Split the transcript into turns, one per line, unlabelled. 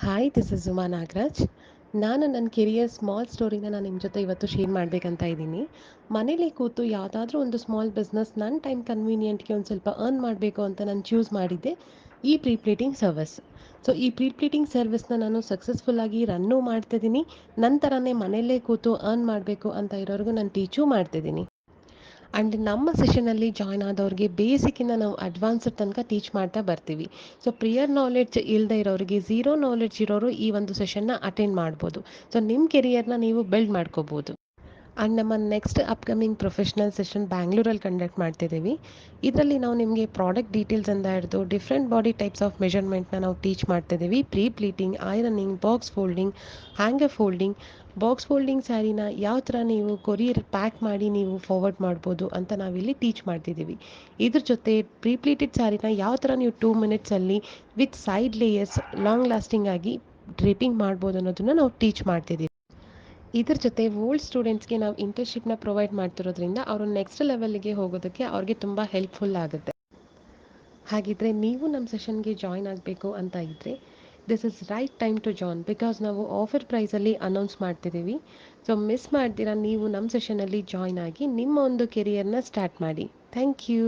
Hi, this is Uma Nagaraj. ನಾನು ನನ್ನ career small ಸ್ಟೋರಿನ ನಾನು ನಿಮ್ಮ ಜೊತೆ ಇವತ್ತು ಶೇರ್ ಮಾಡಬೇಕಂತ ಇದ್ದೀನಿ. ಮನೇಲಿ ಕೂತು ಯಾವುದಾದ್ರೂ ಒಂದು ಸ್ಮಾಲ್ ಬಿಸ್ನೆಸ್ ನನ್ನ ಟೈಮ್ ಕನ್ವೀನಿಯೆಂಟ್‌ಗೆ ಒಂದು ಸ್ವಲ್ಪ ಅರ್ನ್ ಮಾಡಬೇಕು ಅಂತ ನಾನು ಚೂಸ್ ಮಾಡಿದ್ದೆ ಈ ಪ್ರೀ ಪ್ಲೀಟಿಂಗ್ ಸರ್ವಿಸ್. ಸೊ ಈ ಪ್ರೀ ಪ್ಲೀಟಿಂಗ್ ಸರ್ವಿಸ್‌ನ ನಾನು ಸಕ್ಸಸ್‌ಫುಲ್ಲಾಗಿ ರನ್ನೂ ಮಾಡ್ತಿದ್ದೀನಿ. ನನ್ನ ಥರನೇ ಮನೆಯಲ್ಲೇ ಕೂತು ಅರ್ನ್ ಮಾಡಬೇಕು ಅಂತ ಇರೋರಿಗೂ ನಾನು ಟೀಚೂ ಮಾಡ್ತಿದ್ದೀನಿ. ಆ್ಯಂಡ್ ನಮ್ಮ ಸೆಷನಲ್ಲಿ ಜಾಯ್ನ್ ಆದವ್ರಿಗೆ ಬೇಸಿಕ್ಕಿಂದ ನಾವು ಅಡ್ವಾನ್ಸ್ಡ್ ತನಕ ಟೀಚ್ ಮಾಡ್ತಾ ಬರ್ತೀವಿ. ಸೊ ಪ್ರಿಯರ್ ನಾಲೆಡ್ಜ್ ಇಲ್ಲದೆ ಇರೋರಿಗೆ, ಝೀರೋ ನಾಲೆಡ್ಜ್ ಇರೋರು ಈ ಒಂದು ಸೆಷನ್ನ ಅಟೆಂಡ್ ಮಾಡ್ಬೋದು. ಸೊ ನಿಮ್ಮ ಕೆರಿಯರ್ನ ನೀವು ಬಿಲ್ಡ್ ಮಾಡ್ಕೋಬೋದು. ಆ್ಯಂಡ್ ನಮ್ಮ ನೆಕ್ಸ್ಟ್ ಅಪ್ಕಮಿಂಗ್ ಪ್ರೊಫೆಷ್ನಲ್ ಸೆಷನ್ ಬ್ಯಾಂಗ್ಳೂರಲ್ಲಿ ಕಂಡಕ್ಟ್ ಮಾಡ್ತಿದ್ದೀವಿ. ಇದರಲ್ಲಿ ನಾವು ನಿಮಗೆ ಪ್ರಾಡಕ್ಟ್ ಡೀಟೇಲ್ಸಿಂದ ಹಿಡಿದು ಡಿಫ್ರೆಂಟ್ ಬಾಡಿ ಟೈಪ್ಸ್ ಆಫ್ ಮೆಷರ್ಮೆಂಟ್ನ ನಾವು ಟೀಚ್ ಮಾಡ್ತಿದ್ದೀವಿ. Pre pleating, ironing, box folding, hanger folding. Box folding ಸ್ಯಾರಿನ ಯಾವ ಥರ ನೀವು ಕೊರಿಯರ್ ಪ್ಯಾಕ್ ಮಾಡಿ ನೀವು ಫಾರ್ವರ್ಡ್ ಮಾಡ್ಬೋದು ಅಂತ ನಾವಿಲ್ಲಿ ಟೀಚ್ ಮಾಡ್ತಿದ್ದೀವಿ. ಇದ್ರ ಜೊತೆ ಪ್ರೀ ಪ್ಲೀಟೆಡ್ ಸ್ಯಾರಿನ ಯಾವ ಥರ ನೀವು 2 ಮಿನಿಟ್ಸಲ್ಲಿ with side layers long lasting ಆಗಿ ಡ್ರೇಪಿಂಗ್ ಮಾಡ್ಬೋದು ಅನ್ನೋದನ್ನು ನಾವು ಟೀಚ್ ಮಾಡ್ತಿದ್ದೀವಿ. ಇದ್ರ ಜೊತೆ ಓಲ್ಡ್ ಸ್ಟೂಡೆಂಟ್ಸ್ಗೆ ನಾವು ಇಂಟರ್ನ್‌ಶಿಪ್‌ನ ಪ್ರೊವೈಡ್ ಮಾಡ್ತಿರೋದ್ರಿಂದ ಅವರು ನೆಕ್ಸ್ಟ್ ಲೆವೆಲ್‌ಗೆ ಹೋಗೋದಕ್ಕೆ ಅವ್ರಿಗೆ ತುಂಬ ಹೆಲ್ಪ್‌ಫುಲ್ ಆಗುತ್ತೆ. ಹಾಗಿದ್ರೆ ನೀವು ನಮ್ಮ ಸೆಷನ್‌ಗೆ ಜಾಯ್ನ್ ಆಗಬೇಕು ಅಂತ ಇದ್ದರೆ this is right time to join, because ನಾವು ಆಫರ್ ಪ್ರೈಸಲ್ಲಿ ಅನೌನ್ಸ್ ಮಾಡ್ತಿದ್ದೀವಿ. ಸೊ ಮಿಸ್ ಮಾಡ್ದಿರ ನೀವು ನಮ್ಮ ಸೆಷನಲ್ಲಿ ಜಾಯ್ನ್ ಆಗಿ ನಿಮ್ಮ ಒಂದು ಕೆರಿಯರ್‌ನ ಸ್ಟಾರ್ಟ್ ಮಾಡಿ. Thank you.